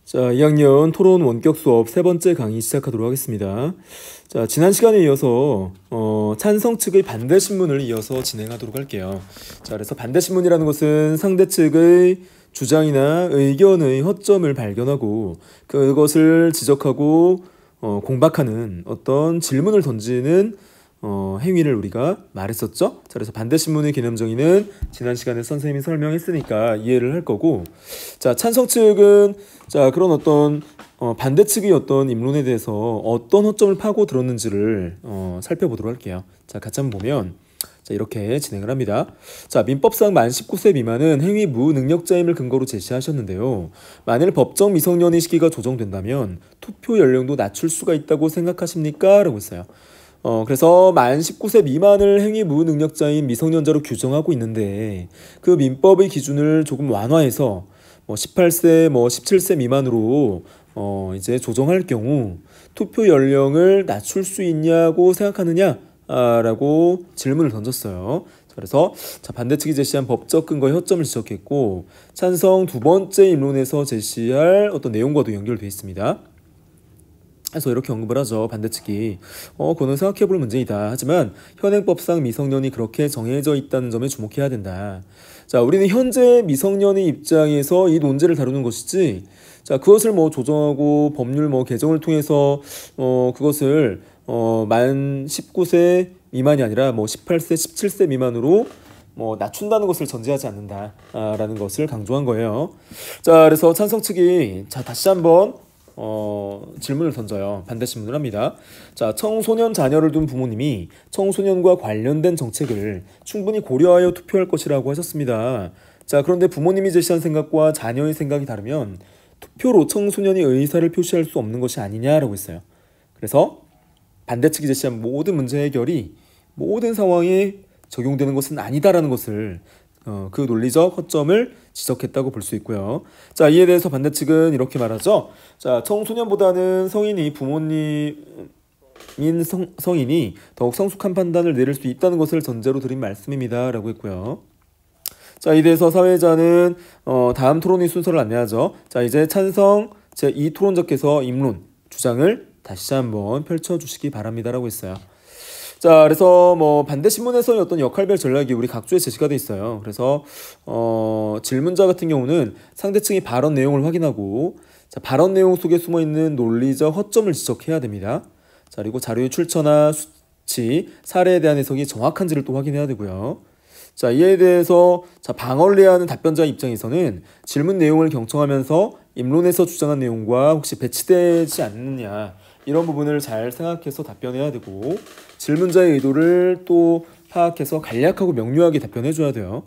자, 2학년 토론 원격 수업 세 번째 강의 시작하도록 하겠습니다. 자, 지난 시간에 이어서 찬성 측의 반대 신문을 이어서 진행하도록 할게요. 자, 그래서 반대 신문이라는 것은 상대 측의 주장이나 의견의 허점을 발견하고 그것을 지적하고 공박하는 어떤 질문을 던지는 행위를 우리가 말했었죠. 자, 그래서 반대 신문의 개념 정의는 지난 시간에 선생님이 설명했으니까 이해를 할 거고, 자, 찬성 측은 자 그런 어떤 반대 측의 어떤 입론에 대해서 어떤 허점을 파고 들었는지를 살펴보도록 할게요. 자, 같이 한번 보면 자, 이렇게 진행을 합니다. 자, 민법상 만 19세 미만은 행위 무능력자임을 근거로 제시하셨는데요. 만일 법정 미성년의 시기가 조정된다면 투표 연령도 낮출 수가 있다고 생각하십니까? 라고 했어요. 그래서 만 19세 미만을 행위 무능력자인 미성년자로 규정하고 있는데 그 민법의 기준을 조금 완화해서 18세, 17세 미만으로 이제 조정할 경우 투표 연령을 낮출 수 있냐고 생각하느냐? 라고 질문을 던졌어요. 그래서 자, 반대측이 제시한 법적 근거의 허점을 지적했고 찬성 두 번째 입론에서 제시할 어떤 내용과도 연결되어 있습니다. 그래서 이렇게 언급을 하죠. 반대측이 그거는 생각해볼 문제이다. 하지만 현행법상 미성년이 그렇게 정해져 있다는 점에 주목해야 된다. 자, 우리는 현재 미성년의 입장에서 이 논제를 다루는 것이지, 자, 그것을 조정하고 법률 개정을 통해서 그것을 만 19세 미만이 아니라 18세, 17세 미만으로 낮춘다는 것을 전제하지 않는다라는 것을 강조한 거예요. 자, 그래서 찬성 측이 자 다시 한번 질문을 던져요. 반대 질문을 합니다. 자, 청소년 자녀를 둔 부모님이 청소년과 관련된 정책을 충분히 고려하여 투표할 것이라고 하셨습니다. 자, 그런데 부모님이 제시한 생각과 자녀의 생각이 다르면 투표로 청소년이 의사를 표시할 수 없는 것이 아니냐라고 했어요. 그래서 반대측이 제시한 모든 문제 해결이 모든 상황에 적용되는 것은 아니다라는 것을 그 논리적 허점을 지적했다고 볼 수 있고요. 자, 이에 대해서 반대측은 이렇게 말하죠. 자, 청소년보다는 성인이 부모님인 성인이 더욱 성숙한 판단을 내릴 수 있다는 것을 전제로 드린 말씀입니다. 라고 했고요. 자, 이에 대해서 사회자는 다음 토론의 순서를 안내하죠. 자, 이제 찬성 제2토론자께서 입론, 주장을 다시 한번 펼쳐주시기 바랍니다. 라고 했어요. 자, 그래서 반대 신문에서의 어떤 역할별 전략이 우리 각주에 제시가 돼 있어요. 그래서 질문자 같은 경우는 상대층의 발언 내용을 확인하고, 자, 발언 내용 속에 숨어 있는 논리적 허점을 지적해야 됩니다. 자, 그리고 자료의 출처나 수치, 사례에 대한 해석이 정확한지를 또 확인해야 되고요. 자, 이에 대해서 자, 방어를 하는 답변자 입장에서는 질문 내용을 경청하면서 입론에서 주장한 내용과 혹시 배치되지 않느냐, 이런 부분을 잘 생각해서 답변해야 되고, 질문자의 의도를 또 파악해서 간략하고 명료하게 답변해줘야 돼요.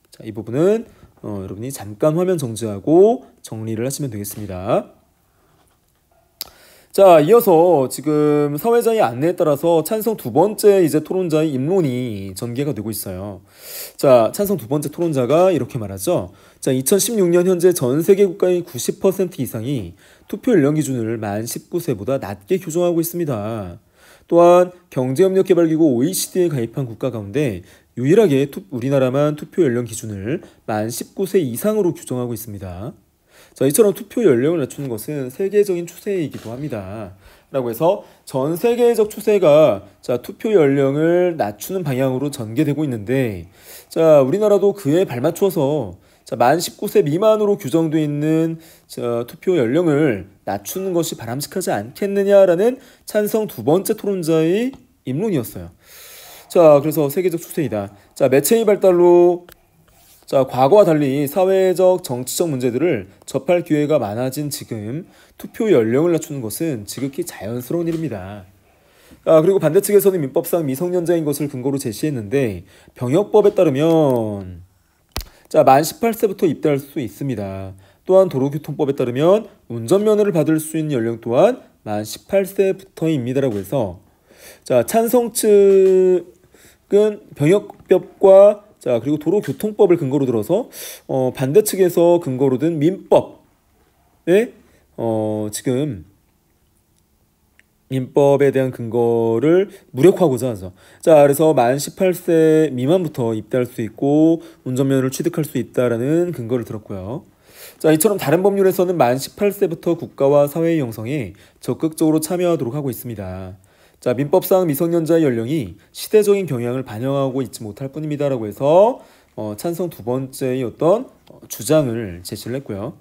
자, 이 부분은 여러분이 잠깐 화면 정지하고 정리를 하시면 되겠습니다. 자, 이어서 지금 사회자의 안내에 따라서 찬성 두 번째 이제 토론자의 입론이 전개가 되고 있어요. 자, 찬성 두 번째 토론자가 이렇게 말하죠. 자, 2016년 현재 전 세계 국가의 90% 이상이 투표 연령 기준을 만 19세보다 낮게 규정하고 있습니다. 또한 경제협력개발기구 OECD에 가입한 국가 가운데 유일하게 우리나라만 투표 연령 기준을 만 19세 이상으로 규정하고 있습니다. 자, 이처럼 투표 연령을 낮추는 것은 세계적인 추세이기도 합니다. 라고 해서 전 세계적 추세가 자, 투표 연령을 낮추는 방향으로 전개되고 있는데, 자, 우리나라도 그에 발맞춰서 자, 만 19세 미만으로 규정되어 있는 자, 투표 연령을 낮추는 것이 바람직하지 않겠느냐라는 찬성 두 번째 토론자의 입론이었어요. 자, 그래서 세계적 추세이다. 자, 매체의 발달로 자, 과거와 달리 사회적, 정치적 문제들을 접할 기회가 많아진 지금 투표 연령을 낮추는 것은 지극히 자연스러운 일입니다. 그리고 반대측에서는 민법상 미성년자인 것을 근거로 제시했는데 병역법에 따르면 자, 만 18세부터 입대할 수 있습니다. 또한 도로교통법에 따르면 운전면허를 받을 수 있는 연령 또한 만 18세부터입니다라고 해서 자, 찬성 측은 병역법과 자, 그리고 도로교통법을 근거로 들어서 반대측에서 근거로 든 민법에 지금 민법에 대한 근거를 무력화하고자 하죠. 자, 그래서 만 18세 미만부터 입대할 수 있고 운전면허를 취득할 수 있다라는 근거를 들었고요. 자, 이처럼 다른 법률에서는 만 18세부터 국가와 사회의 형성에 적극적으로 참여하도록 하고 있습니다. 자, 민법상 미성년자의 연령이 시대적인 경향을 반영하고 있지 못할 뿐입니다라고 해서 찬성 두 번째의 어떤 주장을 제시를 했고요.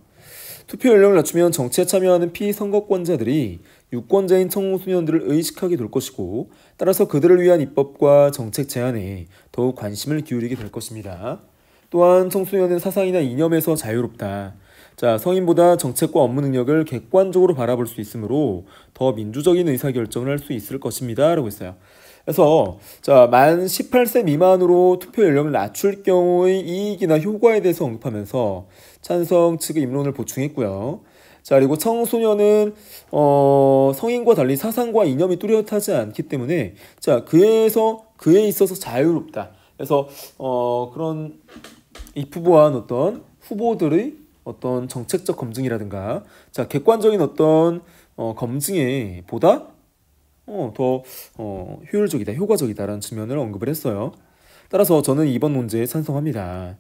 투표 연령을 낮추면 정치에 참여하는 피선거권자들이 유권자인 청소년들을 의식하게 될 것이고 따라서 그들을 위한 입법과 정책 제안에 더욱 관심을 기울이게 될 것입니다. 또한 청소년은 사상이나 이념에서 자유롭다. 자, 성인보다 정책과 업무 능력을 객관적으로 바라볼 수 있으므로 더 민주적인 의사결정을 할 수 있을 것입니다. 라고 했어요. 그래서 자, 만 18세 미만으로 투표 연령을 낮출 경우의 이익이나 효과에 대해서 언급하면서 찬성 측의 입론을 보충했고요. 자, 그리고 청소년은 성인과 달리 사상과 이념이 뚜렷하지 않기 때문에 자, 그에 있어서 자유롭다. 그래서 그런 입후보한 어떤 후보들의 어떤 정책적 검증이라든가 자, 객관적인 어떤 검증에 보다 더 효율적이다, 효과적이다라는 측면을 언급을 했어요. 따라서 저는 이번 논제에 찬성합니다.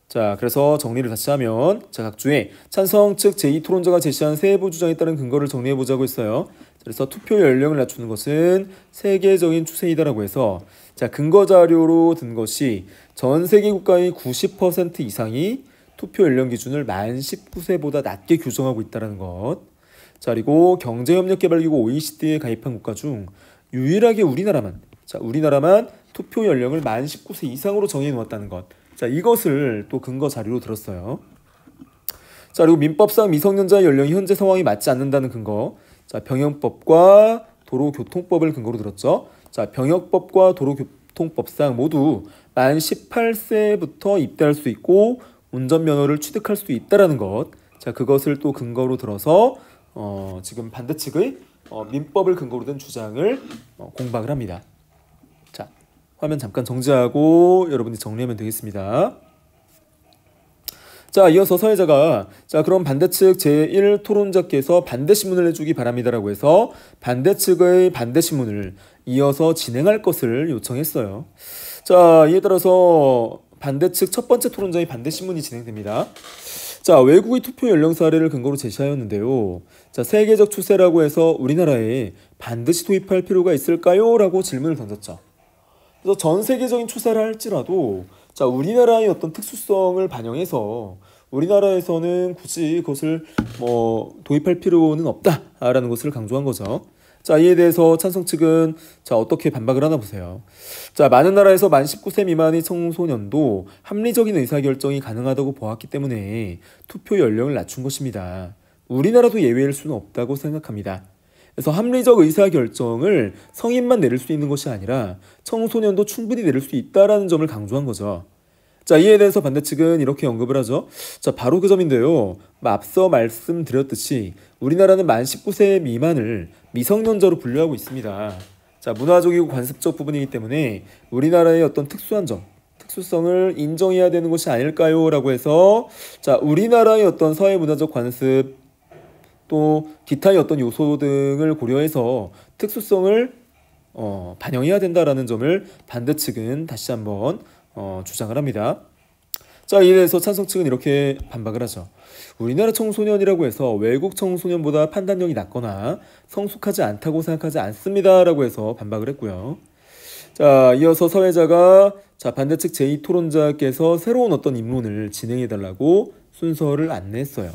자, 그래서 정리를 다시 하면 자, 각 주에 찬성 측 제2토론자가 제시한 세부 주장에 따른 근거를 정리해 보자고 했어요. 그래서 투표 연령을 낮추는 것은 세계적인 추세이다라고 해서 자, 근거 자료로 든 것이 전 세계 국가의 90% 이상이 투표 연령 기준을 만 19세보다 낮게 규정하고 있다는 것. 자, 그리고 경제협력개발기구 OECD에 가입한 국가 중 유일하게 우리나라만 투표 연령을 만 19세 이상으로 정해 놓았다는 것. 자, 이것을 또 근거 자료로 들었어요. 자, 그리고 민법상 미성년자 연령이 현재 상황이 맞지 않는다는 근거. 자, 병역법과 도로교통법을 근거로 들었죠. 자, 병역법과 도로교통법상 모두 만 18세부터 입대할 수 있고 운전면허를 취득할 수 있다라는 것. 자, 그것을 또 근거로 들어서 지금 반대 측의 민법을 근거로 든 주장을 공박을 합니다. 자, 화면 잠깐 정지하고 여러분이 정리하면 되겠습니다. 자, 이어서 서해자가 자, 그럼 반대 측 제1토론자께서 반대 신문을 해주기 바랍니다라고 해서 반대 측의 반대 신문을 이어서 진행할 것을 요청했어요. 자, 이에 따라서 반대 측 첫 번째 토론자의 반대 신문이 진행됩니다. 자, 외국의 투표 연령 사례를 근거로 제시하였는데요. 자, 세계적 추세라고 해서 우리나라에 반드시 도입할 필요가 있을까요? 라고 질문을 던졌죠. 그래서 전 세계적인 추세를 할지라도 자, 우리나라의 어떤 특수성을 반영해서 우리나라에서는 굳이 그것을 도입할 필요는 없다라는 것을 강조한 거죠. 자, 이에 대해서 찬성 측은 자, 어떻게 반박을 하나 보세요. 자, 많은 나라에서 만 19세 미만의 청소년도 합리적인 의사결정이 가능하다고 보았기 때문에 투표 연령을 낮춘 것입니다. 우리나라도 예외일 수는 없다고 생각합니다. 그래서 합리적 의사결정을 성인만 내릴 수 있는 것이 아니라 청소년도 충분히 내릴 수 있다는 점을 강조한 거죠. 자, 이에 대해서 반대 측은 이렇게 언급을 하죠. 자, 바로 그 점인데요. 앞서 말씀드렸듯이 우리나라는 만 19세 미만을 미성년자로 분류하고 있습니다. 자, 문화적이고 관습적 부분이기 때문에 우리나라의 어떤 특수한 점, 특수성을 인정해야 되는 것이 아닐까요? 라고 해서 자, 우리나라의 어떤 사회문화적 관습 또 기타의 어떤 요소 등을 고려해서 특수성을 반영해야 된다라는 점을 반대 측은 다시 한번 주장을 합니다. 자, 이에 대해서 찬성 측은 이렇게 반박을 하죠. 우리나라 청소년이라고 해서 외국 청소년보다 판단력이 낮거나 성숙하지 않다고 생각하지 않습니다. 라고 해서 반박을 했고요. 자, 이어서 서해자가 자, 반대 측 제2토론자께서 새로운 어떤 입론을 진행해달라고 순서를 안내했어요.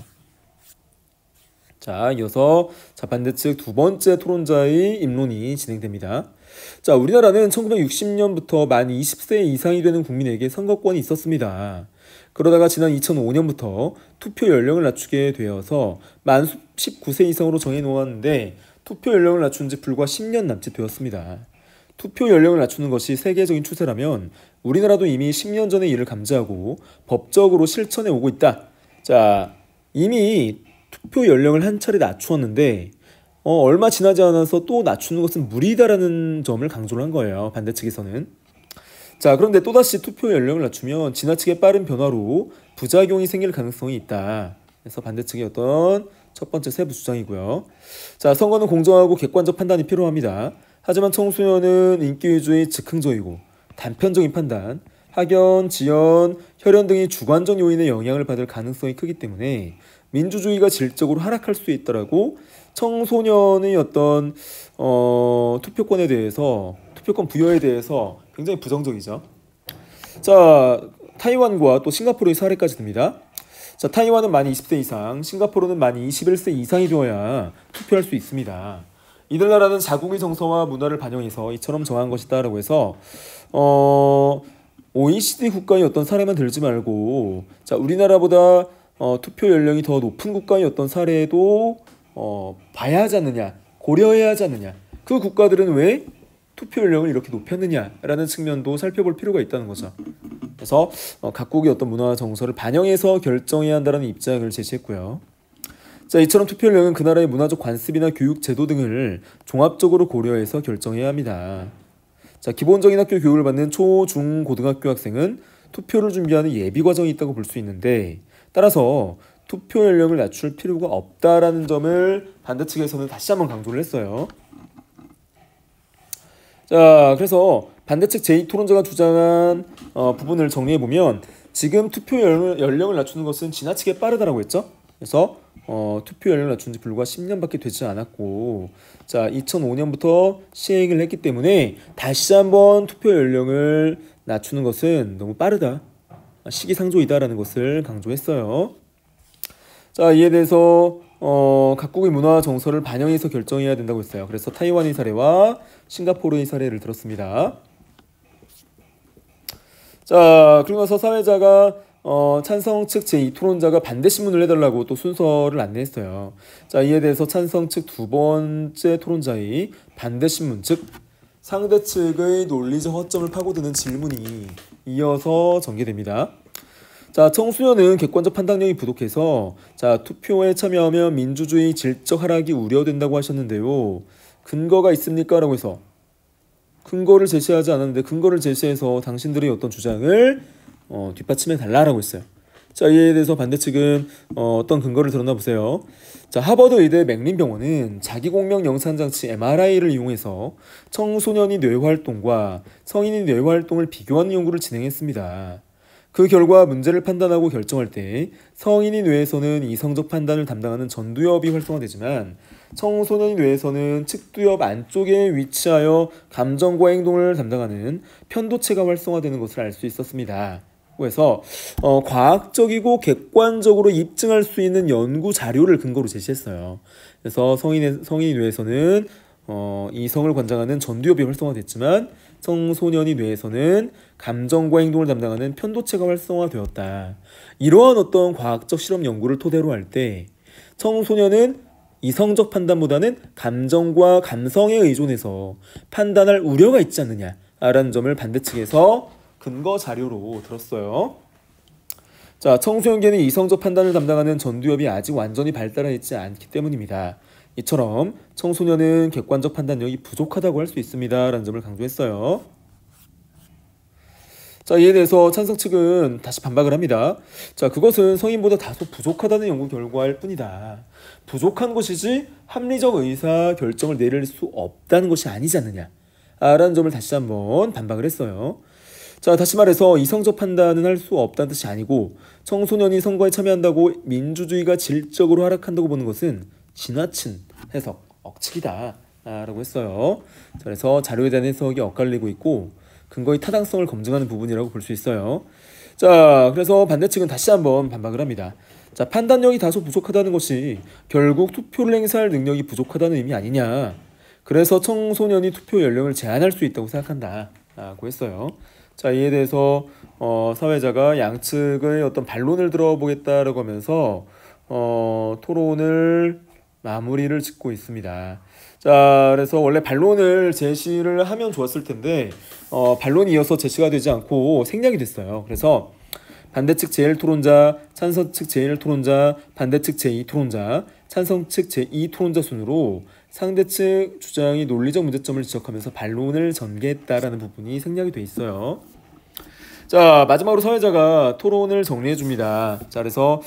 자, 이어서 자, 반대 측 두 번째 토론자의 입론이 진행됩니다. 자, 우리나라는 1960년부터 만 20세 이상이 되는 국민에게 선거권이 있었습니다. 그러다가 지난 2005년부터 투표 연령을 낮추게 되어서 만 19세 이상으로 정해놓았는데 투표 연령을 낮춘 지 불과 10년 남짓 되었습니다. 투표 연령을 낮추는 것이 세계적인 추세라면 우리나라도 이미 10년 전에 이를 감지하고 법적으로 실천해 오고 있다. 자, 이미 투표 연령을 한 차례 낮추었는데 얼마 지나지 않아서 또 낮추는 것은 무리다라는 점을 강조를 한 거예요. 반대 측에서는. 자, 그런데 또다시 투표 연령을 낮추면 지나치게 빠른 변화로 부작용이 생길 가능성이 있다. 그래서 반대 측의 어떤 첫 번째 세부 주장이고요. 자, 선거는 공정하고 객관적 판단이 필요합니다. 하지만 청소년은 인기 위주의 즉흥적이고 단편적인 판단, 학연, 지연, 혈연 등이 주관적 요인의 영향을 받을 가능성이 크기 때문에 민주주의가 질적으로 하락할 수 있다라고 청소년의 어떤 투표권에 대해서 투표권 부여에 대해서 굉장히 부정적이죠. 자, 타이완과 또 싱가포르의 사례까지 듭니다. 자, 타이완은 만 20세 이상, 싱가포르는 만 21세 이상이 되어야 투표할 수 있습니다. 이들 나라는 자국의 정서와 문화를 반영해서 이처럼 정한 것이다라고 해서 OECD 국가의 어떤 사례만 들지 말고, 자, 우리나라보다 투표 연령이 더 높은 국가의 어떤 사례도 봐야 하지 않느냐, 고려해야 하지 않느냐, 그 국가들은 왜 투표 연령을 이렇게 높였느냐라는 측면도 살펴볼 필요가 있다는 거죠. 그래서 각국의 어떤 문화 정서를 반영해서 결정해야 한다는 입장을 제시했고요. 자, 이처럼 투표 연령은 그 나라의 문화적 관습이나 교육 제도 등을 종합적으로 고려해서 결정해야 합니다. 자, 기본적인 학교 교육을 받는 초, 중, 고등학교 학생은 투표를 준비하는 예비 과정이 있다고 볼 수 있는데, 따라서 투표 연령을 낮출 필요가 없다라는 점을 반대측에서는 다시 한번 강조를 했어요. 자, 그래서 반대측 제2토론자가 주장한 부분을 정리해보면, 지금 투표 연령을 낮추는 것은 지나치게 빠르다라고 했죠. 그래서 투표 연령을 낮춘 지 불과 10년밖에 되지 않았고, 자, 2005년부터 시행을 했기 때문에 다시 한번 투표 연령을 낮추는 것은 너무 빠르다, 시기상조이다라는 것을 강조했어요. 자, 이에 대해서 각국의 문화 정서를 반영해서 결정해야 된다고 했어요. 그래서 타이완의 사례와 싱가포르의 사례를 들었습니다. 자, 그리고 나서 사회자가 찬성 측 제2토론자가 반대 신문을 내달라고 또 순서를 안내했어요. 자, 이에 대해서 찬성 측 두 번째 토론자의 반대 신문, 즉 상대 측의 논리적 허점을 파고드는 질문이 이어서 전개됩니다. 자, 청소년은 객관적 판단력이 부족해서 자, 투표에 참여하면 민주주의 질적 하락이 우려된다고 하셨는데요. 근거가 있습니까? 라고 해서 근거를 제시하지 않았는데 근거를 제시해서 당신들의 어떤 주장을 뒷받침해 달라라고 했어요. 자, 이에 대해서 반대측은 어떤 근거를 들었나 보세요. 자, 하버드 의대 맥린 병원은 자기공명 영상장치 MRI를 이용해서 청소년이 뇌활동과 성인의 뇌활동을 비교하는 연구를 진행했습니다. 그 결과 문제를 판단하고 결정할 때 성인의 뇌에서는 이성적 판단을 담당하는 전두엽이 활성화되지만 청소년의 뇌에서는 측두엽 안쪽에 위치하여 감정과 행동을 담당하는 편도체가 활성화되는 것을 알 수 있었습니다. 그래서 과학적이고 객관적으로 입증할 수 있는 연구 자료를 근거로 제시했어요. 그래서 성인의 뇌에서는 이성을 관장하는 전두엽이 활성화됐지만 청소년의 뇌에서는 감정과 행동을 담당하는 편도체가 활성화되었다. 이러한 어떤 과학적 실험 연구를 토대로 할 때 청소년은 이성적 판단보다는 감정과 감성에 의존해서 판단할 우려가 있지 않느냐라는 점을 반대측에서 근거 자료로 들었어요. 자, 청소년계는 이성적 판단을 담당하는 전두엽이 아직 완전히 발달해 있지 않기 때문입니다. 이처럼 청소년은 객관적 판단력이 부족하다고 할 수 있습니다. 라는 점을 강조했어요. 자, 이에 대해서 찬성 측은 다시 반박을 합니다. 자, 그것은 성인보다 다소 부족하다는 연구 결과일 뿐이다. 부족한 것이지 합리적 의사 결정을 내릴 수 없다는 것이 아니지 않느냐 라는 점을 다시 한번 반박을 했어요. 자, 다시 말해서 이성적 판단은 할 수 없다는 뜻이 아니고 청소년이 선거에 참여한다고 민주주의가 질적으로 하락한다고 보는 것은 지나친 해석, 억측이다 라고 했어요. 자, 그래서 자료에 대한 해석이 엇갈리고 있고 근거의 타당성을 검증하는 부분이라고 볼 수 있어요. 자, 그래서 반대측은 다시 한번 반박을 합니다. 자, 판단력이 다소 부족하다는 것이 결국 투표를 행사할 능력이 부족하다는 의미 아니냐. 그래서 청소년이 투표 연령을 제한할 수 있다고 생각한다 라고 했어요. 자, 이에 대해서 사회자가 양측의 어떤 반론을 들어보겠다라고 하면서 토론을 마무리를 짓고 있습니다. 자, 그래서 원래 반론을 제시를 하면 좋았을 텐데 반론이 이어서 제시가 되지 않고 생략이 됐어요. 그래서 반대측 제1토론자, 찬성 측 제1토론자, 반대측 제2토론자, 찬성 측 제2토론자 순으로 상대측 주장이 논리적 문제점을 지적하면서 반론을 전개했다라는 부분이 생략이 돼 있어요. 자, 마지막으로 사회자가 토론을 정리해 줍니다. 자, 그래서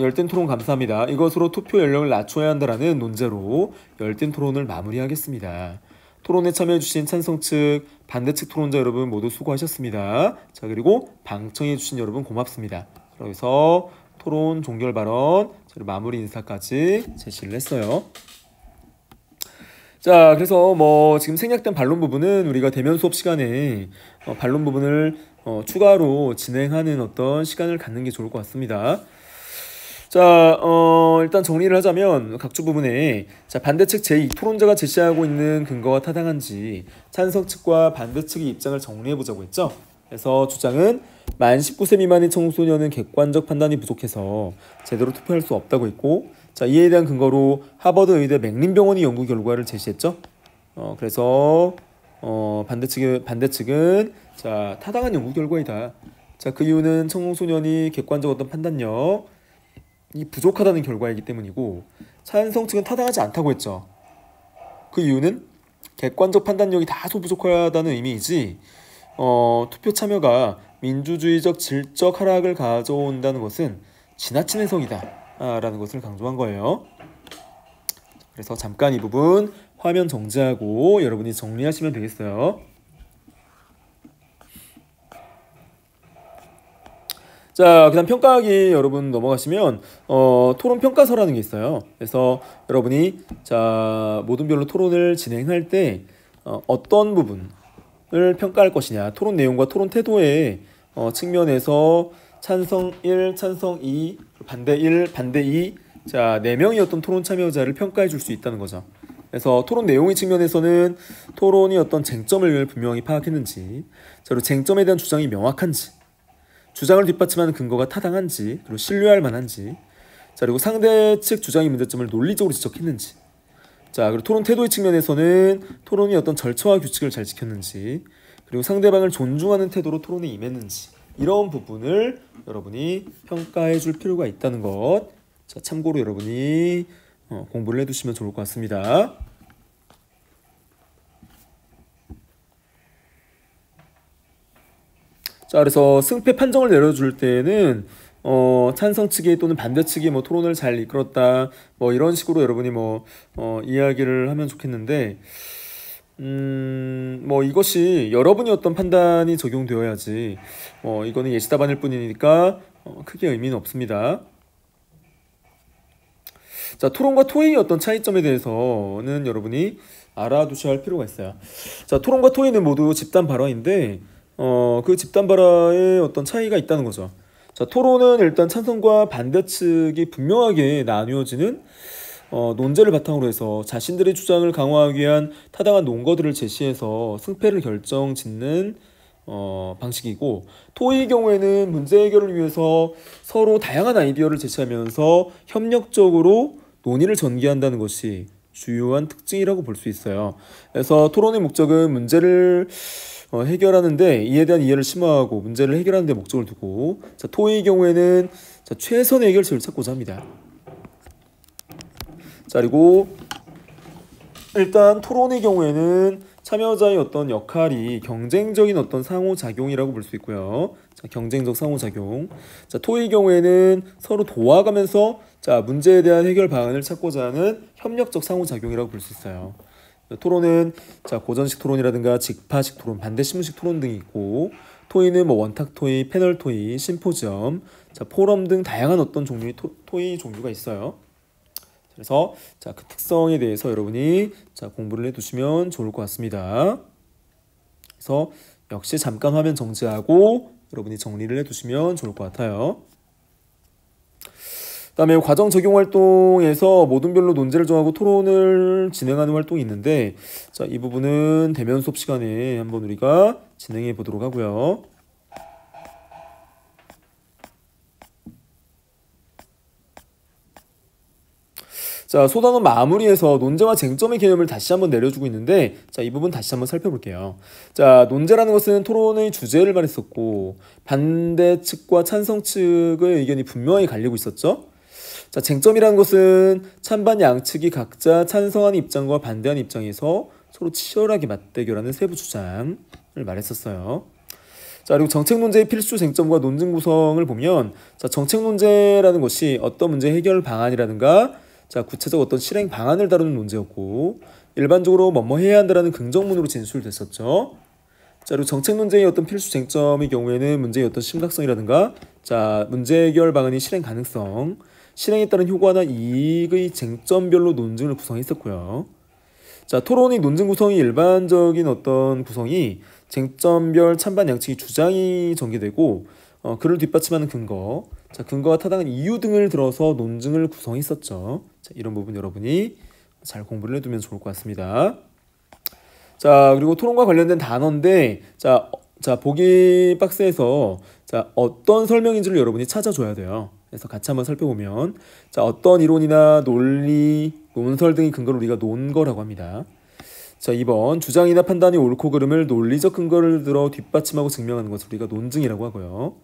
열띤 토론 감사합니다. 이것으로 투표 연령을 낮춰야 한다라는 논제로 열띤 토론을 마무리하겠습니다. 토론에 참여해주신 찬성 측, 반대 측 토론자 여러분 모두 수고하셨습니다. 자, 그리고 방청해주신 여러분 고맙습니다. 그래서 토론 종결 발언, 마무리 인사까지 제시를 했어요. 자, 그래서 뭐 지금 생략된 반론 부분은 우리가 대면 수업 시간에 반론 부분을 추가로 진행하는 어떤 시간을 갖는 게 좋을 것 같습니다. 자, 일단 정리를 하자면 각주 부분에 자, 반대 측 제2 토론자가 제시하고 있는 근거가 타당한지 찬성 측과 반대 측의 입장을 정리해 보자고 했죠. 그래서 주장은 만 19세 미만의 청소년은 객관적 판단이 부족해서 제대로 투표할 수 없다고 했고, 자, 이에 대한 근거로 하버드 의대 맥린병원이 연구 결과를 제시했죠. 그래서 반대 측은 자, 타당한 연구 결과이다. 자, 그 이유는 청소년이 객관적 어떤 판단력이 부족하다는 결과이기 때문이고, 찬성 측은 타당하지 않다고 했죠. 그 이유는 객관적 판단력이 다소 부족하다는 의미이지 투표 참여가 민주주의적 질적 하락을 가져온다는 것은 지나친 해석이다 라는 것을 강조한 거예요. 그래서 잠깐 이 부분 화면 정지하고 여러분이 정리하시면 되겠어요. 자, 그 다음 평가하기 여러분 넘어가시면 토론 평가서라는 게 있어요. 그래서 여러분이 자, 모든 별로 토론을 진행할 때 어떤 부분을 평가할 것이냐, 토론 내용과 토론 태도의 측면에서 찬성 1, 찬성 2, 반대 1, 반대 2, 자, 4명의 어떤 토론 참여자를 평가해 줄 수 있다는 거죠. 그래서 토론 내용의 측면에서는 토론이 어떤 쟁점을 분명히 파악했는지, 자, 그리고 쟁점에 대한 주장이 명확한지, 주장을 뒷받침하는 근거가 타당한지, 그리고 신뢰할 만한지, 자, 그리고 상대 측 주장의 문제점을 논리적으로 지적했는지, 자, 그리고 토론 태도의 측면에서는 토론이 어떤 절차와 규칙을 잘 지켰는지, 그리고 상대방을 존중하는 태도로 토론에 임했는지, 이런 부분을 여러분이 평가해 줄 필요가 있다는 것, 자, 참고로 여러분이 공부를 해두시면 좋을 것 같습니다. 자, 그래서 승패 판정을 내려줄 때는 찬성 측이 또는 반대 측이 뭐 토론을 잘 이끌었다, 뭐 이런 식으로 여러분이 뭐 이야기를 하면 좋겠는데, 뭐 이것이 여러분이 어떤 판단이 적용되어야지, 이거는 예시 답안일 뿐이니까 크게 의미는 없습니다. 자, 토론과 토의의 어떤 차이점에 대해서는 여러분이 알아두셔야 할 필요가 있어요. 자, 토론과 토의는 모두 집단 발언인데 그 집단 발언에 어떤 차이가 있다는 거죠. 자, 토론은 일단 찬성과 반대 측이 분명하게 나뉘어지는 논제를 바탕으로 해서 자신들의 주장을 강화하기 위한 타당한 논거들을 제시해서 승패를 결정짓는 방식이고, 토의의 경우에는 문제 해결을 위해서 서로 다양한 아이디어를 제시하면서 협력적으로 논의를 전개한다는 것이 주요한 특징이라고 볼 수 있어요. 그래서 토론의 목적은 문제를 해결하는데 이에 대한 이해를 심화하고 문제를 해결하는 데 목적을 두고, 자, 토의의 경우에는 자, 최선의 해결책을 찾고자 합니다. 자, 그리고 일단 토론의 경우에는 참여자의 어떤 역할이 경쟁적인 어떤 상호작용이라고 볼 수 있고요. 자, 경쟁적 상호작용. 자, 토의의 경우에는 서로 도와가면서 자, 문제에 대한 해결 방안을 찾고자 하는 협력적 상호작용이라고 볼 수 있어요. 토론은 자, 고전식 토론이라든가 직파식 토론, 반대신문식 토론 등이 있고, 토의는 뭐 원탁 토의, 패널 토의, 심포지엄, 자, 포럼 등 다양한 어떤 종류의 토의 종류가 있어요. 그래서 자, 그 특성에 대해서 여러분이 자, 공부를 해두시면 좋을 것 같습니다. 그래서 역시 잠깐 화면 정지하고 여러분이 정리를 해두시면 좋을 것 같아요. 그 다음에 과정 적용 활동에서 모든별로 논제를 정하고 토론을 진행하는 활동이 있는데, 자, 이 부분은 대면 수업 시간에 한번 우리가 진행해 보도록 하고요. 자, 소단원 마무리해서 논제와 쟁점의 개념을 다시 한번 내려주고 있는데, 자, 이 부분 다시 한번 살펴볼게요. 자, 논제라는 것은 토론의 주제를 말했었고, 반대 측과 찬성 측의 의견이 분명히 갈리고 있었죠. 자, 쟁점이라는 것은 찬반 양측이 각자 찬성하는 입장과 반대하는 입장에서 서로 치열하게 맞대결하는 세부 주장을 말했었어요. 자, 그리고 정책 논제의 필수 쟁점과 논증 구성을 보면, 자, 정책 논제라는 것이 어떤 문제 해결 방안이라든가, 자, 구체적 어떤 실행 방안을 다루는 논제였고, 일반적으로 뭐뭐 해야 한다라는 긍정문으로 진술됐었죠. 자, 그리고 정책 논쟁의 어떤 필수 쟁점의 경우에는 문제의 어떤 심각성이라든가, 자, 문제 해결 방안의 실행 가능성, 실행에 따른 효과나 이익의 쟁점별로 논증을 구성했었고요. 자, 토론의 논증 구성이 일반적인 어떤 구성이 쟁점별 찬반 양측의 주장이 전개되고, 그를 뒷받침하는 근거, 자, 근거가 타당한 이유 등을 들어서 논증을 구성했었죠. 자, 이런 부분 여러분이 잘 공부를 해두면 좋을 것 같습니다. 자, 그리고 토론과 관련된 단어인데, 자, 보기 박스에서 자, 어떤 설명인지를 여러분이 찾아줘야 돼요. 그래서 같이 한번 살펴보면, 자, 어떤 이론이나 논리, 논설 등의 근거를 우리가 논거라고 합니다. 자, 2번 주장이나 판단이 옳고 그름을 논리적 근거를 들어 뒷받침하고 증명하는 것을 우리가 논증이라고 하고요.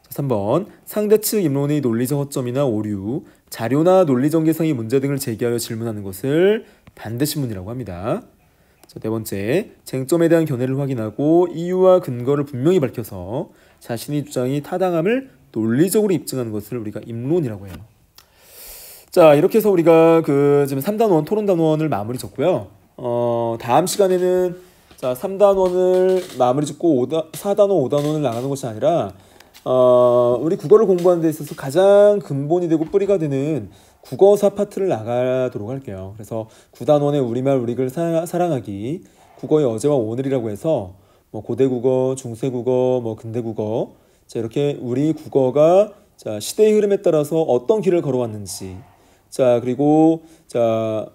자, 3번 상대 측 입론의 논리적 허점이나 오류, 자료나 논리 전개상의 문제 등을 제기하여 질문하는 것을 반대신문이라고 합니다. 자, 네 번째, 쟁점에 대한 견해를 확인하고 이유와 근거를 분명히 밝혀서 자신의 주장이 타당함을 논리적으로 입증하는 것을 우리가 입론이라고 해요. 자, 이렇게 해서 우리가 지금 3단원 토론단원을 마무리 졌고요. 다음 시간에는 자, 3단원을 마무리 짓고 4단원, 5단원을 나가는 것이 아니라 우리 국어를 공부하는 데 있어서 가장 근본이 되고 뿌리가 되는 국어사 파트를 나가도록 할게요. 그래서 9단원의 우리말 우리글 사랑하기, 국어의 어제와 오늘이라고 해서 뭐 고대국어, 중세국어, 뭐 근대국어, 자, 이렇게 우리 국어가 자, 시대의 흐름에 따라서 어떤 길을 걸어왔는지, 자, 그리고 자,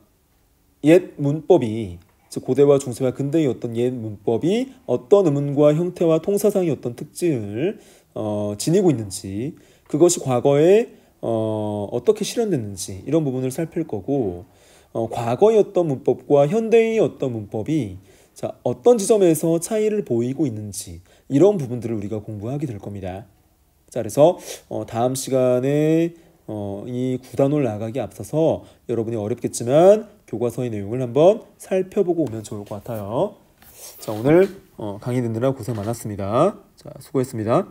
옛 문법이 즉 고대와 중세와 근대의 어떤 옛 문법이 어떤 의문과 형태와 통사상의 어떤 특징을 지니고 있는지, 그것이 과거에 어떻게 실현됐는지 이런 부분을 살필 거고, 과거의 어떤 문법과 현대의 어떤 문법이 자, 어떤 지점에서 차이를 보이고 있는지 이런 부분들을 우리가 공부하게 될 겁니다. 자, 그래서 다음 시간에 이 9단원을 나가기 앞서서 여러분이 어렵겠지만 교과서의 내용을 한번 살펴보고 오면 좋을 것 같아요. 자, 오늘 강의 듣느라 고생 많았습니다. 자, 수고했습니다.